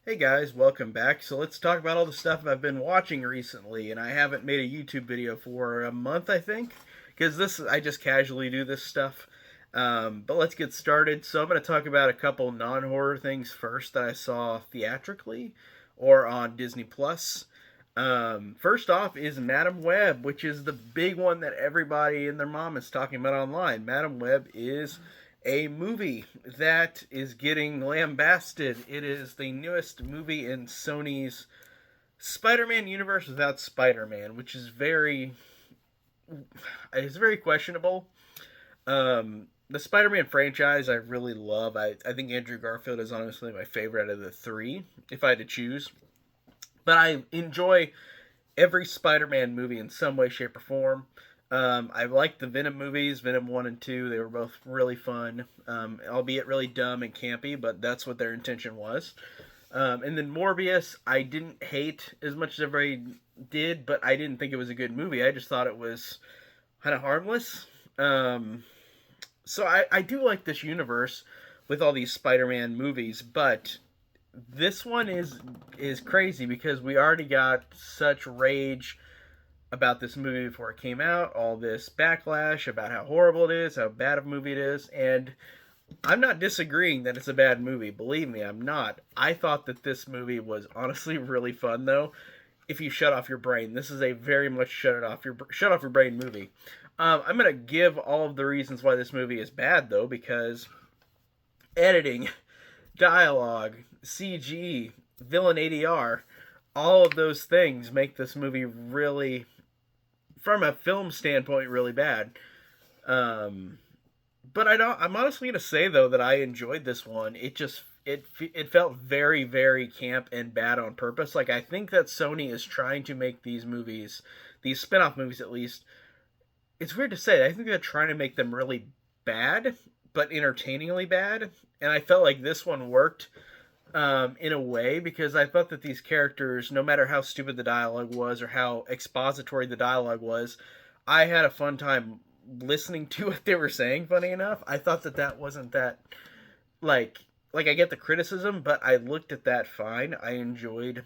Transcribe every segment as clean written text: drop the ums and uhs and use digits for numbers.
Hey guys, welcome back. So let's talk about all the stuff I've been watching recently, and I haven't made a YouTube video for a month, I think, because this I just casually do this stuff. But let's get started. So I'm going to talk about a couple non-horror things first that I saw theatrically or on Disney Plus. First off is Madam Web, which is the big one that everybody and their mom is talking about online. Madam Web is a movie that is getting lambasted. It is the newest movie in Sony's Spider-Man universe without Spider-Man, which is very questionable. The Spider-Man franchise I really love. I think Andrew Garfield is honestly my favorite out of the three, if I had to choose. But I enjoy every Spider-Man movie in some way, shape, or form. I liked the Venom movies, Venom 1 and 2. They were both really fun, albeit really dumb and campy, but that's what their intention was. And then Morbius, I didn't hate as much as everybody did, but I didn't think it was a good movie. I just thought it was kind of harmless. So I do like this universe with all these Spider-Man movies, but this one is crazy because we already got such rage about this movie before it came out, all this backlash about how horrible it is, how bad of a movie it is, and I'm not disagreeing that it's a bad movie. Believe me, I'm not. I thought that this movie was honestly really fun though. If you shut off your brain, this is a very much shut off your brain movie. I'm gonna give all of the reasons why this movie is bad though, because editing, dialogue, CG, villain ADR, all of those things make this movie really, from a film standpoint, really bad. Um, but I don't. I'm honestly gonna say though that I enjoyed this one. It felt very camp and bad on purpose. Like I think that Sony is trying to make these movies, these spin-off movies at least. It's weird to say. I think they're trying to make them really bad, but entertainingly bad. And I felt like this one worked in a way because I thought that these characters, no matter how stupid the dialogue was or how expository the dialogue was, I had a fun time listening to what they were saying. Funny enough, I thought that that wasn't that like like I get the criticism, but I looked at that fine. I enjoyed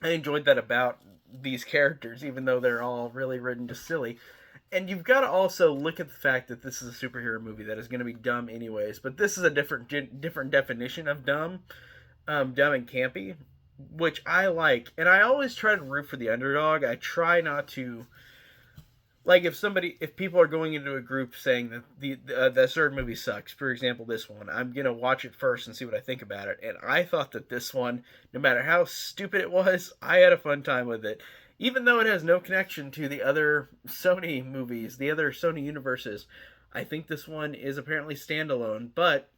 that about these characters, even though they're all really written just silly. And you've got to also look at the fact that this is a superhero movie that is going to be dumb anyways. But this is a different definition of dumb, dumb and campy, which I like. And I always try to root for the underdog. I try not to like if people are going into a group saying that the certain movie sucks. For example, this one, I'm gonna watch it first and see what I think about it. And I thought that this one, no matter how stupid it was, I had a fun time with it even though it has no connection to the other Sony movies, the other Sony universes. I think this one is apparently standalone, but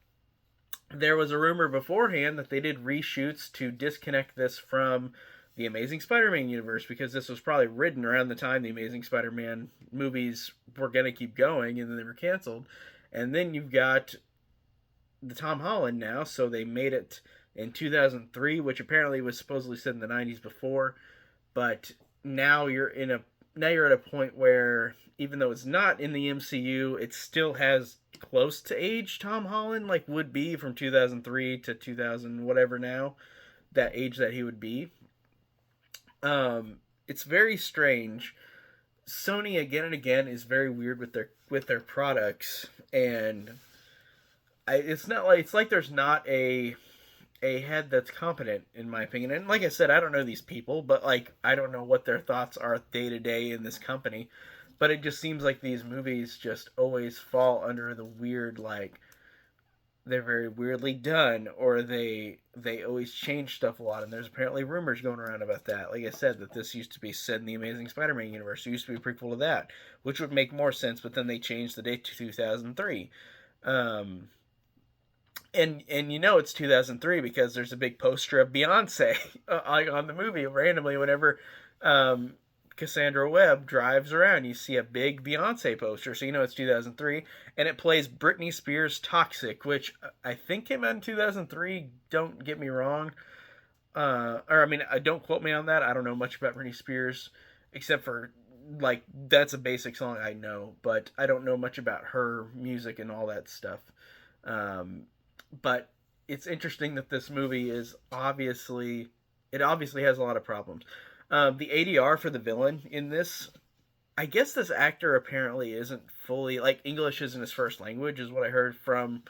there was a rumor beforehand that they did reshoots to disconnect this from the Amazing Spider-Man universe because this was probably written around the time the Amazing Spider-Man movies were going to keep going and then they were canceled. And then you've got the Tom Holland now, so they made it in 2003, which apparently was supposedly set in the 90s before, but now you're at a point where even though it's not in the MCU, it still has close to age Tom Holland like would be from 2003 to 2000 whatever now, that age that he would be. It's very strange. Sony again and again is very weird with their products, and it's like there's not a head that's competent in my opinion. And like I said, I don't know these people, but like I don't know what their thoughts are day to day in this company. But it just seems like these movies just always fall under the weird like they're very weirdly done or they always change stuff a lot, and there's apparently rumors going around about that. Like I said, that this used to be set in the Amazing Spider-Man universe. It used to be a prequel to that, which would make more sense, but then they changed the date to 2003. um and you know it's 2003 because there's a big poster of Beyonce on the movie randomly whenever um, Cassandra Webb drives around. You see a big Beyonce poster, so you know it's 2003, and it plays Britney Spears' "Toxic," which I think came out in 2003. Don't get me wrong, or I mean, don't quote me on that. I don't know much about Britney Spears except for like that's a basic song I know, but I don't know much about her music and all that stuff. Um, but it's interesting that this movie is obviously it obviously has a lot of problems. The ADR for the villain in this, I guess this actor apparently isn't fully like English isn't his first language, is what I heard from.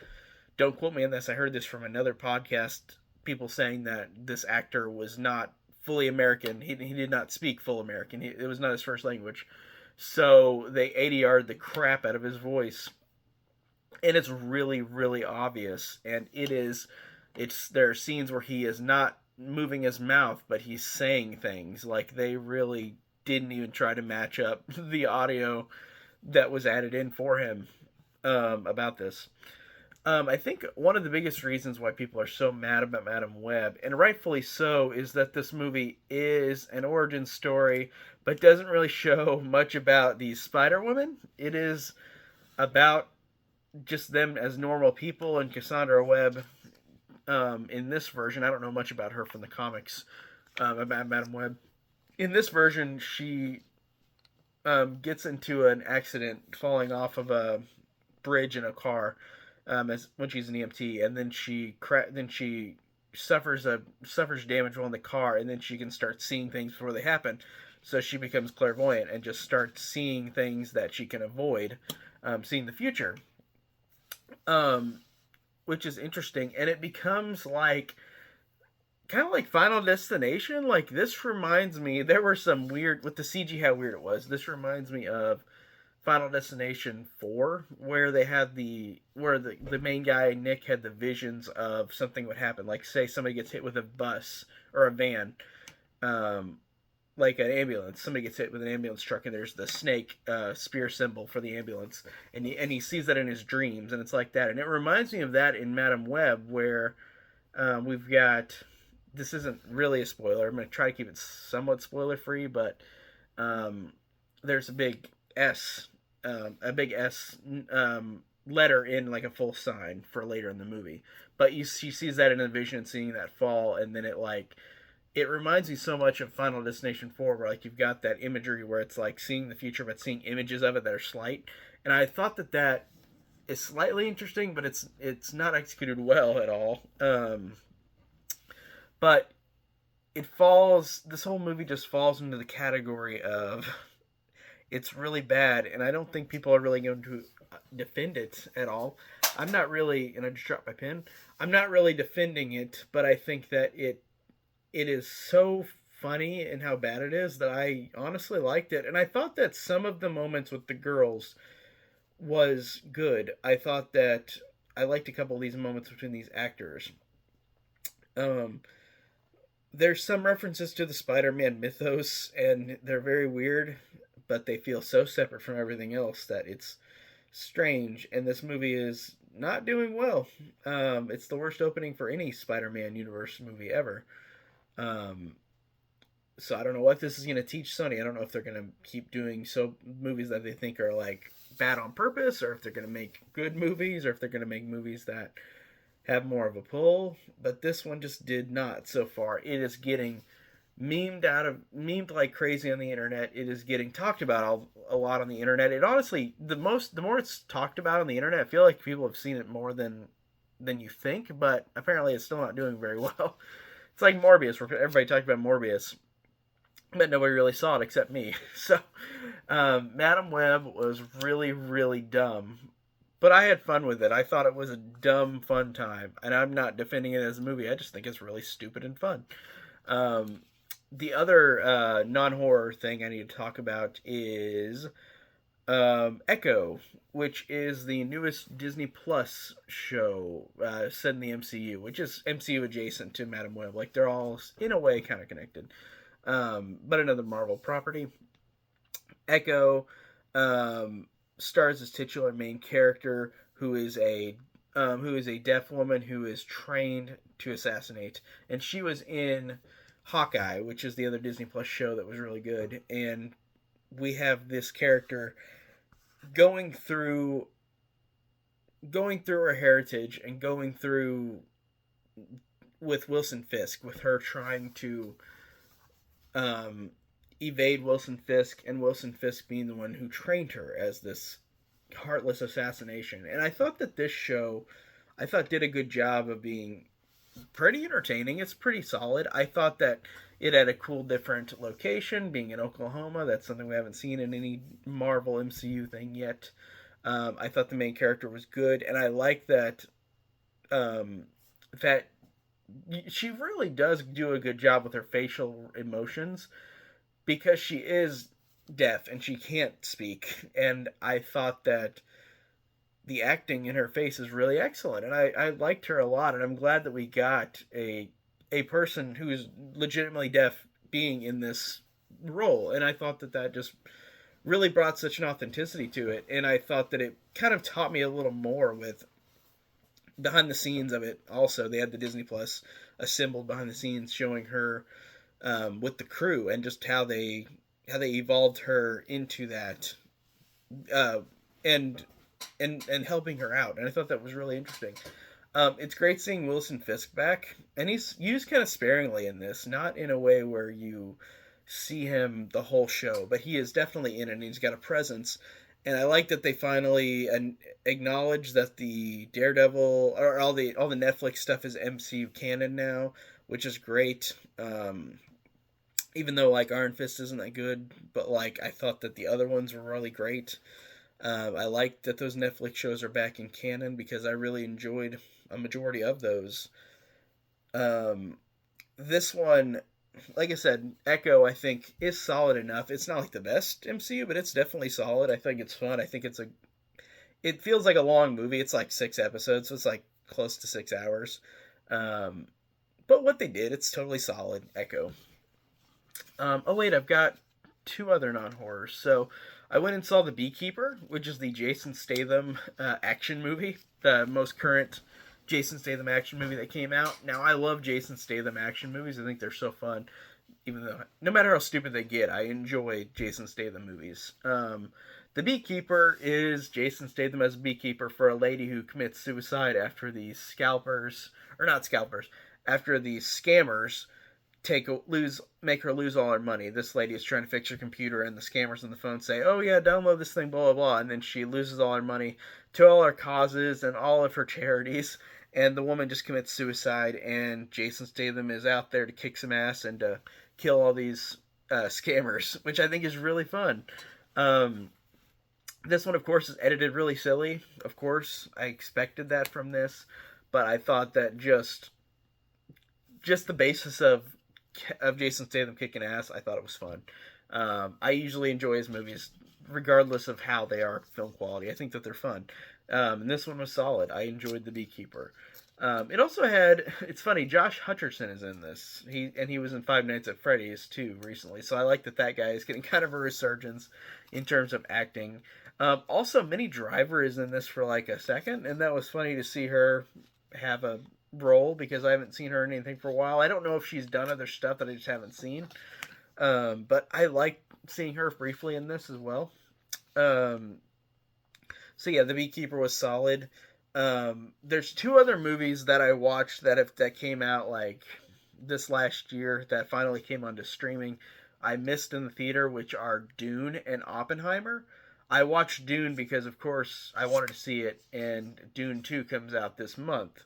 Don't quote me on this. I heard this from another podcast. People saying that this actor was not fully American. He did not speak full American. It was not his first language. So they ADR'd the crap out of his voice, and it's really really obvious. And it's there are scenes where he is not moving his mouth, but he's saying things like they really didn't even try to match up the audio that was added in for him about this. I think one of the biggest reasons why people are so mad about Madam Web, and rightfully so, is that this movie is an origin story, but doesn't really show much about these Spider Women. It is about just them as normal people, and Cassandra Webb in this version. I don't know much about her from the comics about Madam Web. In this version, she gets into an accident falling off of a bridge in a car as when she's an EMT, and then she suffers damage while in the car, and then she can start seeing things before they happen. So she becomes clairvoyant and just starts seeing things that she can avoid, seeing the future, which is interesting. And it becomes like kind of like Final Destination. Like this reminds me, there were some weird with the CG how weird it was. This reminds me of Final Destination 4, where they had the main guy Nick had the visions of something would happen, like say somebody gets hit with a bus or a van, like an ambulance. Somebody gets hit with an ambulance truck, and there's the snake spear symbol for the ambulance, and he sees that in his dreams, and it's like that. And it reminds me of that in Madam Web, where we've got. This isn't really a spoiler. I'm going to try to keep it somewhat spoiler free, but there's a big S letter in like a full sign for later in the movie. But she sees that in a vision, seeing that fall, and then it reminds me so much of Final Destination 4, where like you've got that imagery where it's like seeing the future, but seeing images of it that are slight. And I thought that is slightly interesting, but it's not executed well at all. But this whole movie just falls into the category of it's really bad, and I don't think people are really going to defend it at all. I'm not really, and I just dropped my pen. I'm not really defending it, but I think that it is so funny in how bad it is that I honestly liked it, and I thought that some of the moments with the girls was good. I thought that I liked a couple of these moments between these actors. There's some references to the Spider-Man mythos, and they're very weird, but they feel so separate from everything else that it's strange. And this movie is not doing well. It's the worst opening for any Spider-Man universe movie ever. So I don't know what this is going to teach Sony. I don't know if they're going to keep doing movies that they think are like bad on purpose, or if they're going to make good movies, or if they're going to make movies that have more of a pull. But this one just did not so far. It is getting memed like crazy on the internet. It is getting talked about a lot on the internet. It honestly, the more it's talked about on the internet, I feel like people have seen it more than you think, but apparently it's still not doing very well. It's like Morbius, where everybody talked about Morbius, but nobody really saw it except me. So Madam Web was really really dumb, but I had fun with it. I thought it was a dumb fun time, and I'm not defending it as a movie. I just think it's really stupid and fun. The other non-horror thing I need to talk about is Echo, which is the newest Disney Plus show set in the MCU, which is MCU adjacent to Madam Web. Like, they're all, in a way, kind of connected. But another Marvel property. Echo stars as titular main character, who is a deaf woman who is trained to assassinate. And she was in Hawkeye, which is the other Disney Plus show that was really good. And we have this character going through her heritage and going through with Wilson Fisk, with her trying to evade Wilson Fisk, and Wilson Fisk being the one who trained her as this heartless assassination. And I thought that this show, I thought did a good job of being pretty entertaining. It's pretty solid. I thought that it had a cool, different location, being in Oklahoma. That's something we haven't seen in any Marvel MCU thing yet. I thought the main character was good, and I like um, that she really does do a good job with her facial emotions because she is deaf and she can't speak. And I thought that the acting in her face is really excellent, and I liked her a lot. And I'm glad that we got a person who is legitimately deaf being in this role. And I thought that that just really brought such an authenticity to it. And I thought that it kind of taught me a little more with behind the scenes of it. Also, they had the Disney Plus assembled behind the scenes showing her with the crew and just how they evolved her into that uh, and and helping her out. And I thought that was really interesting. It's great seeing Wilson Fisk back, and he's used kind of sparingly in this, not in a way where you see him the whole show, but he is definitely in it, and he's got a presence. And I like that they finally acknowledge that the Daredevil or all the Netflix stuff is MCU canon now, which is great. Even though like Iron Fist isn't that good, but like I thought that the other ones were really great. I like that those Netflix shows are back in canon because I really enjoyed a majority of those. Um, this one, like I said, Echo, I think is solid enough. It's not like the best MCU, but it's definitely solid. I think it's fun. I think it feels like a long movie. It's like 6 episodes, so it's like close to 6 hours. Um, but what they did, it's totally solid. Echo. Oh wait, I've got two other non-horrors. So I went and saw The Beekeeper, which is the Jason Statham action movie, the most current Jason Statham action movie that came out. Now I love Jason Statham action movies. I think they're so fun. Even though no matter how stupid they get, I enjoy Jason Statham movies. The Beekeeper is Jason Statham as a beekeeper for a lady who commits suicide after the scalpers, or not scalpers, after the scammers make her lose all her money. This lady is trying to fix her computer, and the scammers on the phone say, "Oh yeah, download this thing, blah blah blah," and then she loses all her money to all her causes and all of her charities, and the woman just commits suicide. And Jason Statham is out there to kick some ass and to kill all these scammers, which I think is really fun. Um, this one, of course, is edited really silly. Of course, I expected that from this, but I thought that just the basis of Jason Statham kicking ass, I thought it was fun. I usually enjoy his movies, regardless of how they are film quality. I think that they're fun. And this one was solid. I enjoyed The Beekeeper. It also had. It's funny. Josh Hutcherson is in this. He was in Five Nights at Freddy's too recently. So I like that guy is getting kind of a resurgence in terms of acting. Also, Minnie Driver is in this for like a second, and that was funny to see her have a role because I haven't seen her in anything for a while. I don't know if she's done other stuff that I just haven't seen. But I like seeing her briefly in this as well. Um, so yeah, The Beekeeper was solid. There's two other movies that I watched that came out like this last year that finally came onto streaming. I missed in the theater, which are Dune and Oppenheimer. I watched Dune because, of course, I wanted to see it, and Dune 2 comes out this month.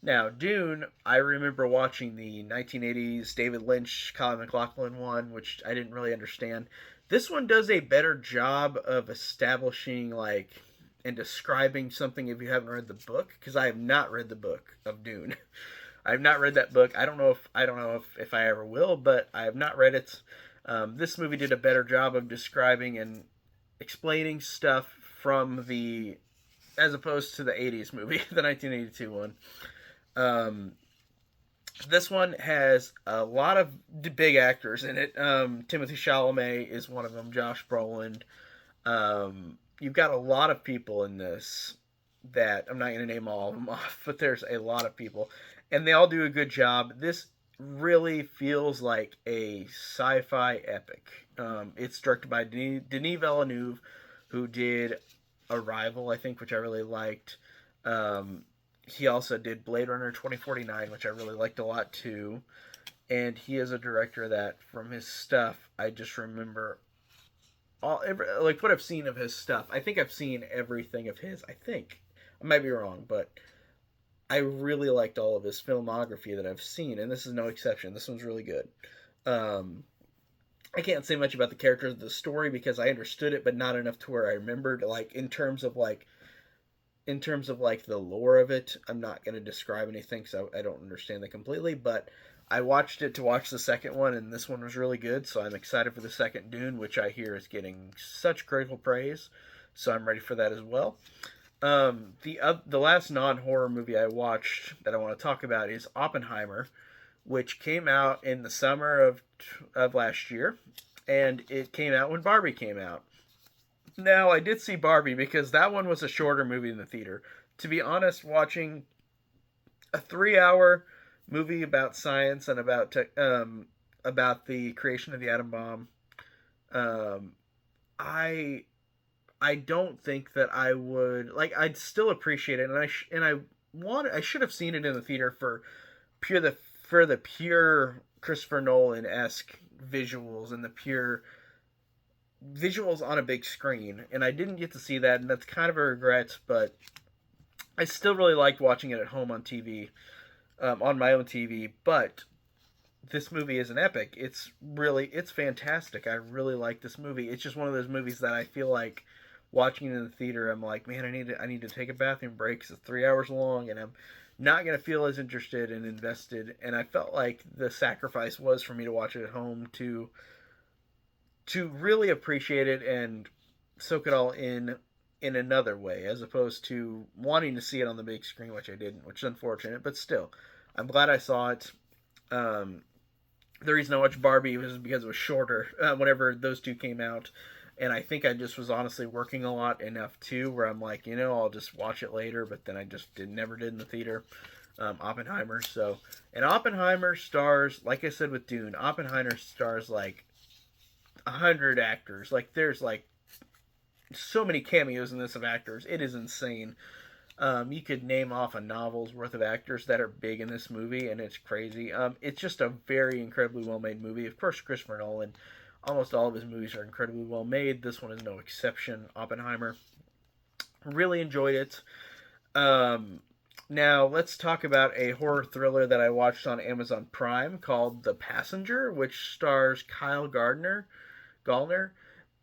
Now, Dune, I remember watching the 1980s David Lynch, Colin McLaughlin one, which I didn't really understand. This one does a better job of establishing, like, and describing something if you haven't read the book, because I have not read the book of Dune. I have not read that book. I don't know if I ever will, but I have not read it. This movie did a better job of describing and explaining stuff from the as opposed to the 80s movie, the 1982 one. Um, this one has a lot of big actors in it. Timothy Chalamet is one of them. Josh Brolin. You've got a lot of people in this that I'm not going to name all of them off, but there's a lot of people, and they all do a good job. This really feels like a sci-fi epic. It's directed by Denis Villeneuve, who did Arrival, I think, which I really liked. He also did Blade Runner 2049, which I really liked a lot too. And he is a director that, from his stuff, I just remember like what I've seen of his stuff. I think I've seen everything of his. I think I might be wrong, but I really liked all of his filmography that I've seen, and this is no exception. This one's really good. Um, I can't say much about the characters of the story because I understood it, but not enough to where I remembered. Like in terms of like the lore of it, I'm not going to describe anything, so I don't understand it completely. But I watched it to watch the second one, and this one was really good. So I'm excited for the second Dune, which I hear is getting such critical praise. So I'm ready for that as well. The last non horror movie I watched that I want to talk about is Oppenheimer, which came out in the summer of last year, and it came out when Barbie came out. Now I did see Barbie because that one was a shorter movie in the theater. To be honest, watching a 3 hour movie about science and about the creation of the atom bomb, um, I I don't think that I would like. I'd still appreciate it, and I should have seen it in the theater pure the for the pure Christopher Nolan esque visuals and the pure visuals on a big screen, and I didn't get to see that, and that's kind of a regret. But I still really liked watching it at home on TV, on my own TV. But this movie is an epic. It's fantastic. I really like this movie. It's just one of those movies that I feel like watching it in the theater, I'm like, man, I need to take a bathroom break because it's 3 hours long, and I'm not gonna feel as interested and invested. And I felt like the sacrifice was for me to watch it at home to really appreciate it and soak it all in another way, as opposed to wanting to see it on the big screen, which I didn't, which is unfortunate. But still, I'm glad I saw it. Um, the reason I watched Barbie was because it was shorter whenever those two came out. And I think I just was honestly working a lot enough too, where I'm like, I'll just watch it later. But then I just never did in the theater. Oppenheimer. So, and Oppenheimer stars, like I said with Dune, Oppenheimer stars like 100 actors. Like there's like so many cameos in this of actors. It is insane. You could name off a novel's worth of actors that are big in this movie, and it's crazy. It's just a very incredibly well made movie. Of course, Christopher Nolan, almost all of his movies are incredibly well made. This one is no exception. Oppenheimer, really enjoyed it. Um, Now let's talk about a horror thriller that I watched on Amazon Prime called The Passenger, which stars Kyle Gallner,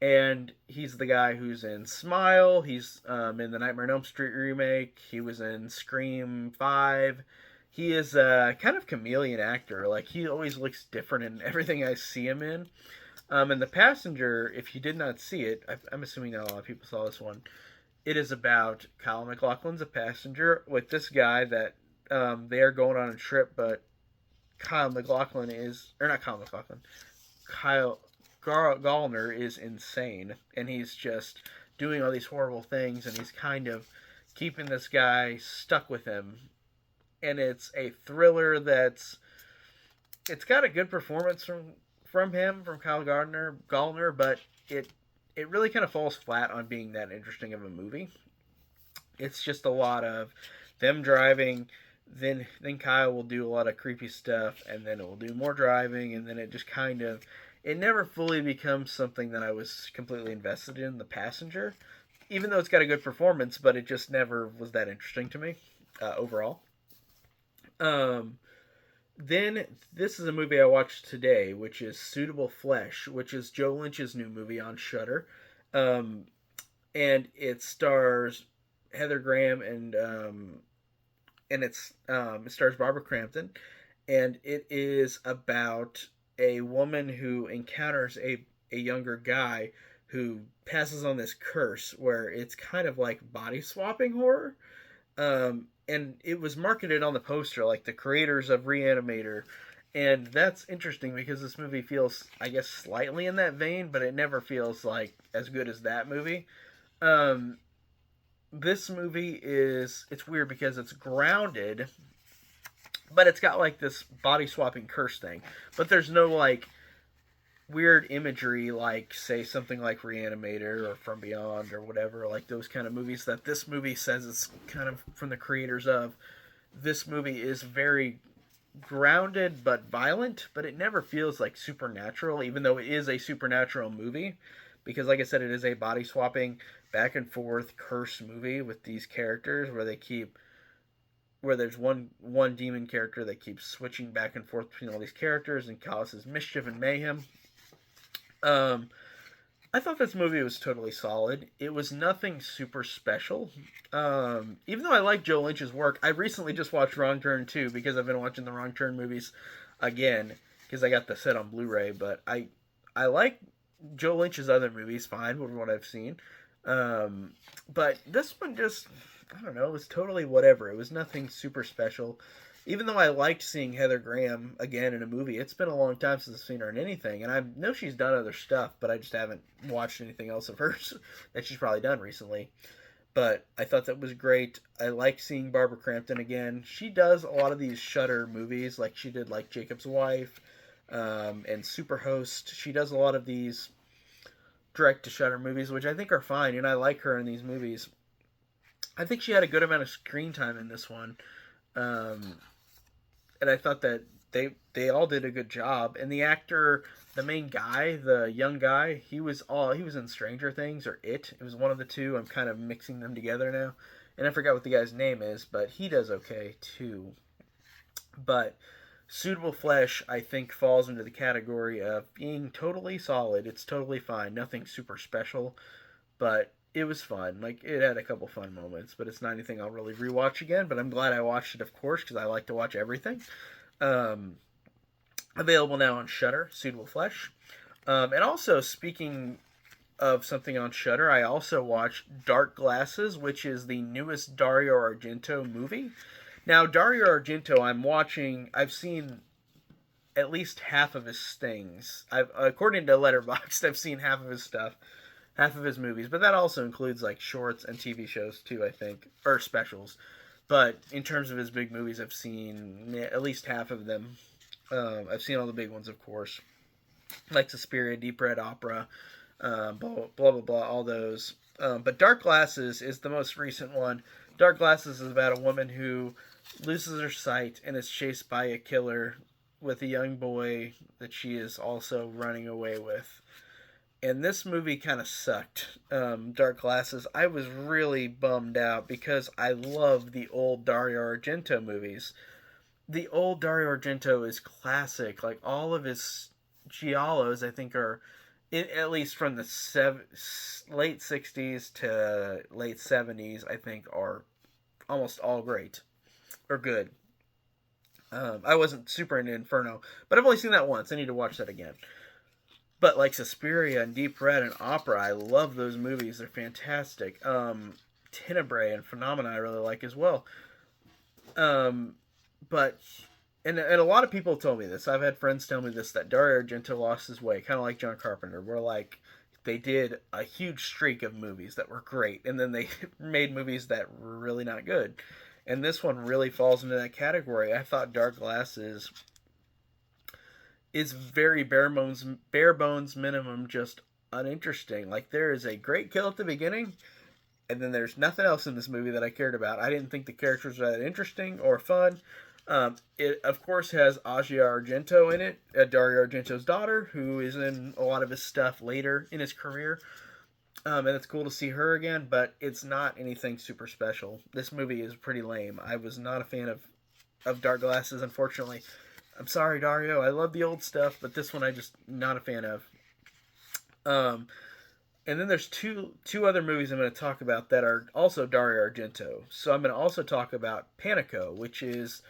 and he's the guy who's in Smile. He's in the Nightmare on Elm Street remake. He was in Scream 5. He is a kind of chameleon actor. Like he always looks different in everything I see him in. And The Passenger, if you did not see it, I'm assuming not a lot of people saw this one. It is about Kyle MacLachlan's a passenger with this guy that they are going on a trip, but Kyle MacLachlan is, or not Kyle MacLachlan, Kyle Gallner is insane, and he's just doing all these horrible things, and he's kind of keeping this guy stuck with him. And it's a thriller it's got a good performance from Kyle Gallner, but it really kind of falls flat on being that interesting of a movie. It's just a lot of them driving. Then Kyle will do a lot of creepy stuff, and then it will do more driving, and then it just kind of it never fully becomes something that I was completely invested in. The Passenger, even though it's got a good performance, but it just never was that interesting to me overall. Um, then this is a movie I watched today, which is Suitable Flesh, which is Joe Lynch's new movie on Shudder, um, and it stars Heather Graham and it stars Barbara Crampton, and it is about a woman who encounters a younger guy who passes on this curse where it's kind of like body swapping horror. And it was marketed on the poster like the creators of Reanimator, and that's interesting because this movie feels, I guess, slightly in that vein, but it never feels like as good as that movie. Um, this movie it's weird because it's grounded, but it's got like this body swapping curse thing, but there's no like weird imagery like say something like Reanimator or From Beyond or whatever, like those kind of movies that this movie says it's kind of from the creators of. This movie is very grounded but violent, but it never feels like supernatural, even though it is a supernatural movie, because like I said, it is a body swapping back and forth curse movie with these characters where they keep where there's one demon character that keeps switching back and forth between all these characters and causes mischief and mayhem. Um, I thought this movie was totally solid. It was nothing super special. Even though I like Joe Lynch's work, I recently just watched Wrong Turn 2 because I've been watching the Wrong Turn movies again because I got the set on Blu-ray. But I like Joe Lynch's other movies fine with what I've seen. But this one just, I don't know, it was totally whatever. It was nothing super special. Even though I liked seeing Heather Graham again in a movie, it's been a long time since I've seen her in anything, and I know she's done other stuff, but I just haven't watched anything else of hers that she's probably done recently. But I thought that was great. I like seeing Barbara Crampton again. She does a lot of these Shudder movies, like she did like Jacob's Wife and Superhost. She does a lot of these direct to Shudder movies, which I think are fine, and I like her in these movies. I think she had a good amount of screen time in this one. Um, and I thought that they all did a good job. And the actor, the main guy, the young guy, he was in Stranger Things or It. It was one of the two. I'm kind of mixing them together now, and I forgot what the guy's name is, but he does okay too. But Suitable Flesh, I think, falls into the category of being totally solid. It's totally fine, nothing super special, but it was fun. Like, it had a couple fun moments, but it's not anything I'll really rewatch again. But I'm glad I watched it, of course, because I like to watch everything. Um, Available now on Shudder, Suitable Flesh. And also, speaking of something on Shudder, I also watched Dark Glasses, which is the newest Dario Argento movie. Now, Dario Argento, I've seen at least half of his things. According to Letterboxd, I've seen half of his stuff, half of his movies, but that also includes like shorts and TV shows too, I think, or specials. But in terms of his big movies, I've seen at least half of them. I've seen all the big ones, of course, like Suspiria, Deep Red Opera, blah, blah, blah, blah, all those. But Dark Glasses is the most recent one. Dark Glasses is about a woman who loses her sight and is chased by a killer with a young boy that she is also running away with. And this movie kind of sucked. Dark Glasses. I was really bummed out because I love the old Dario Argento movies. The old Dario Argento is classic. Like all of his giallos, I think are at least from the late '60s to late '70s. I think are almost all great or good. I wasn't super into Inferno, but I've only seen that once. I need to watch that again. But like Suspiria and Deep Red and Opera, I love those movies. They're fantastic. Tenebrae and Phenomena I really like as well. Um, but and a lot of people told me this. I've had friends tell me this that Dario Argento lost his way, kind of like John Carpenter. Where like they did a huge streak of movies that were great, and then they made movies that were really not good. And this one really falls into that category. I thought Dark Glasses is very bare bones minimum, just uninteresting. Like there is a great kill at the beginning, and then there's nothing else in this movie that I cared about. I didn't think the characters were that interesting or fun. It of course has Asia Argento in it, Dario Argento's daughter, who is in a lot of his stuff later in his career. And it's cool to see her again, but it's not anything super special. This movie is pretty lame. I was not a fan of Dark Glasses, unfortunately. I'm sorry, Dario. I love the old stuff, but this one I just not a fan of. And then there's two other movies I'm going to talk about that are also Dario Argento. So I'm going to also talk about Panico, which is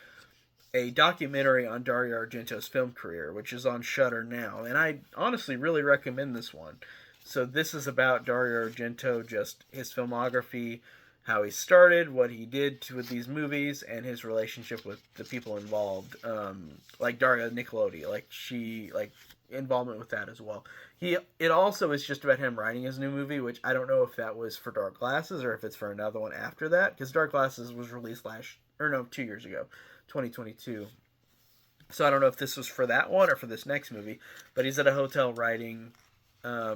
a documentary on Dario Argento's film career, which is on Shudder now. And I honestly really recommend this one. So this is about Dario Argento, just his filmography, how he started, what he did with these movies, and his relationship with the people involved, like Daria Nicolodi, like involvement with that as well. It also is just about him writing his new movie, which I don't know if that was for Dark Glasses or if it's for another one after that, because Dark Glasses was released 2 years ago, 2022. So I don't know if this was for that one or for this next movie, but he's at a hotel writing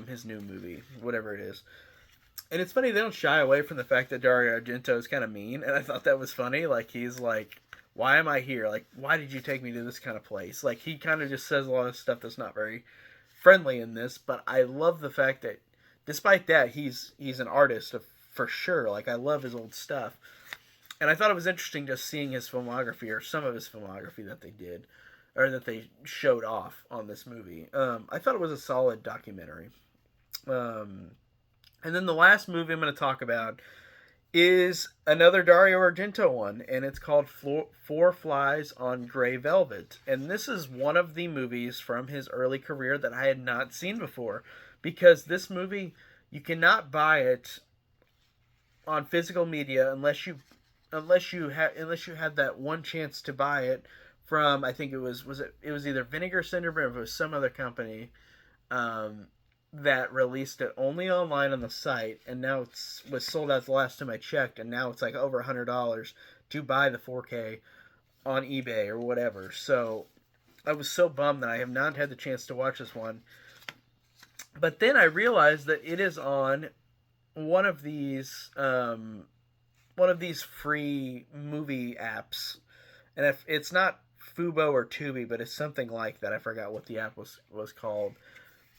his new movie, whatever it is. And it's funny, they don't shy away from the fact that Dario Argento is kind of mean, and I thought that was funny. Like, he's like, why am I here? Like, why did you take me to this kind of place? Like, he kind of just says a lot of stuff that's not very friendly in this, but I love the fact that, despite that, he's an artist for sure. Like, I love his old stuff. And I thought it was interesting just seeing his filmography, or some of his filmography that they did, or that they showed off on this movie. I thought it was a solid documentary. Um, and then the last movie I'm going to talk about is another Dario Argento one, and it's called Four Flies on Grey Velvet. And this is one of the movies from his early career that I had not seen before, because this movie, you cannot buy it on physical media unless you had that one chance to buy it from, I think it was either Vinegar Syndrome or it was some other company, um, that released it only online on the site, and now was sold out the last time I checked, and now it's like over $100 to buy the 4K on eBay or whatever. So I was so bummed that I have not had the chance to watch this one. But then I realized that it is on one of these free movie apps, and if it's not Fubo or Tubi, but it's something like that. I forgot what the app was called,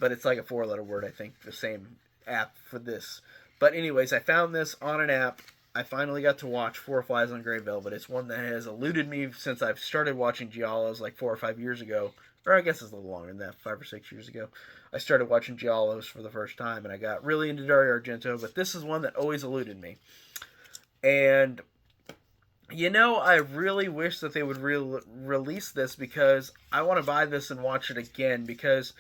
but it's like a four-letter word, I think, the same app for this. But anyways, I found this on an app. I finally got to watch Four Flies on Grey Velvet. It's one that has eluded me since I've started watching giallos like 4 or 5 years ago. Or I guess it's a little longer than that, 5 or 6 years ago. I started watching giallos for the first time, and I got really into Dario Argento, but this is one that always eluded me. And, I really wish that they would release this, because I want to buy this and watch it again, because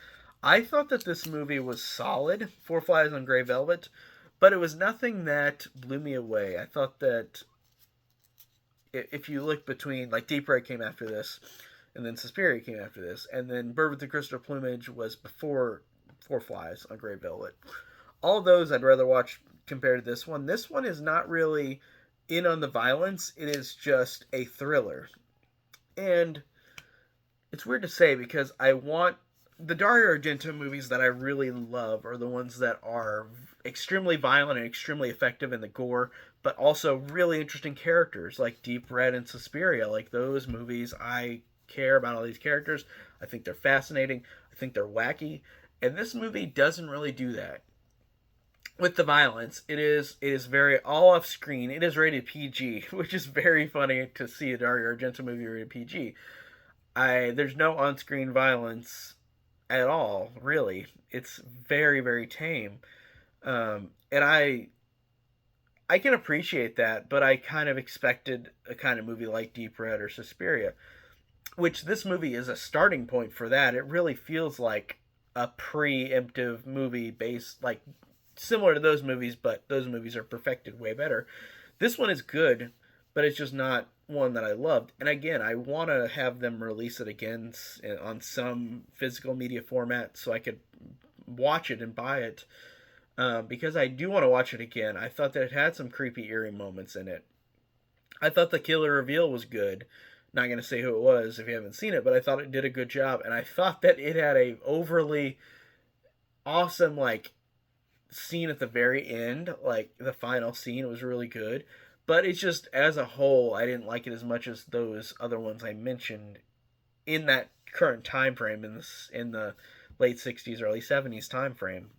I thought that this movie was solid, Four Flies on Grey Velvet, but it was nothing that blew me away. I thought that if you look between, like, Deep Red came after this, and then Suspiria came after this, and then Bird with the Crystal Plumage was before Four Flies on Grey Velvet. All of those I'd rather watch compared to this one. This one is not really in on the violence. It is just a thriller. And it's weird to say, because I want the Dario Argento movies that I really love are the ones that are extremely violent and extremely effective in the gore, but also really interesting characters, like Deep Red and Suspiria. Like, those movies, I care about all these characters. I think they're fascinating. I think they're wacky. And this movie doesn't really do that. With the violence, it is very all off screen. It is rated PG, which is very funny to see a Dario Argento movie rated PG. There's no on screen violence at all, really. It's very, very tame. And I can appreciate that, but I kind of expected a kind of movie like Deep Red or Suspiria, which this movie is a starting point for that. It really feels like a preemptive movie based, like, similar to those movies, but those movies are perfected way better. This one is good, but it's just not one that I loved. And again, I want to have them release it again on some physical media format so I could watch it and buy it, because I do want to watch it again. I thought that it had some creepy, eerie moments in it. I thought the killer reveal was good. Not going to say who it was if you haven't seen it, but I thought it did a good job. And I thought that it had a overly awesome, like, scene at the very end. Like, the final scene was really good. But it's just, as a whole, I didn't like it as much as those other ones I mentioned in that current time frame, in the late 60s, early 70s time frame.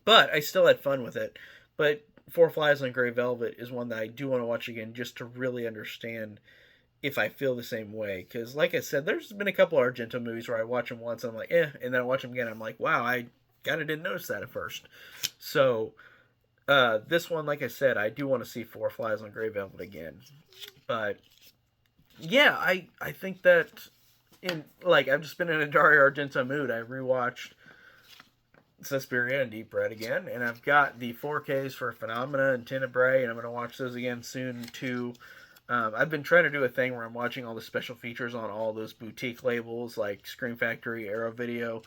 But I still had fun with it. But Four Flies on Grey Velvet is one that I do want to watch again, just to really understand if I feel the same way. Because, like I said, there's been a couple Argento movies where I watch them once and I'm like, and then I watch them again and I'm like, wow, I kind of didn't notice that at first. So, this one, like I said, I do want to see Four Flies on Grey Velvet again. But, yeah, I think that, I've just been in a Dario Argento mood. I rewatched Suspiria and Deep Red again, and I've got the 4Ks for Phenomena and Tenebrae, and I'm going to watch those again soon, too. I've been trying to do a thing where I'm watching all the special features on all those boutique labels like Scream Factory, Arrow Video,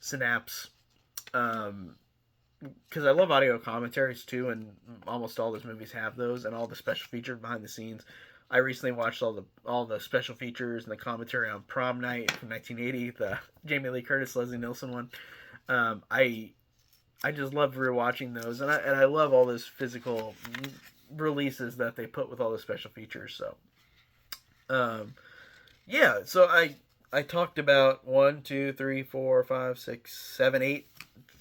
Synapse, because I love audio commentaries too, and almost all those movies have those, and all the special features behind the scenes. I recently watched all the special features and the commentary on Prom Night from 1980, the Jamie Lee Curtis, Leslie Nielsen one. I just love rewatching those, and I love all those physical releases that they put with all the special features. So, yeah. So I talked about 1, 2, 3, 4, 5, 6, 7, 8,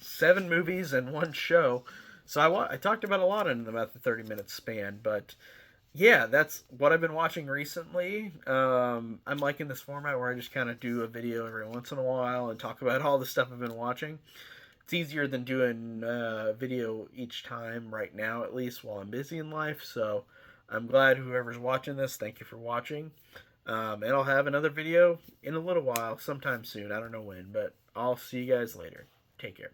7 movies and one show. So I talked about a lot in about the 30-minute span, but yeah, that's what I've been watching recently. I'm liking this format where I just kind of do a video every once in a while and talk about all the stuff I've been watching. It's easier than doing a video each time right now, at least while I'm busy in life. So I'm glad whoever's watching this, thank you for watching. And I'll have another video in a little while, sometime soon. I don't know when, but I'll see you guys later. Take care.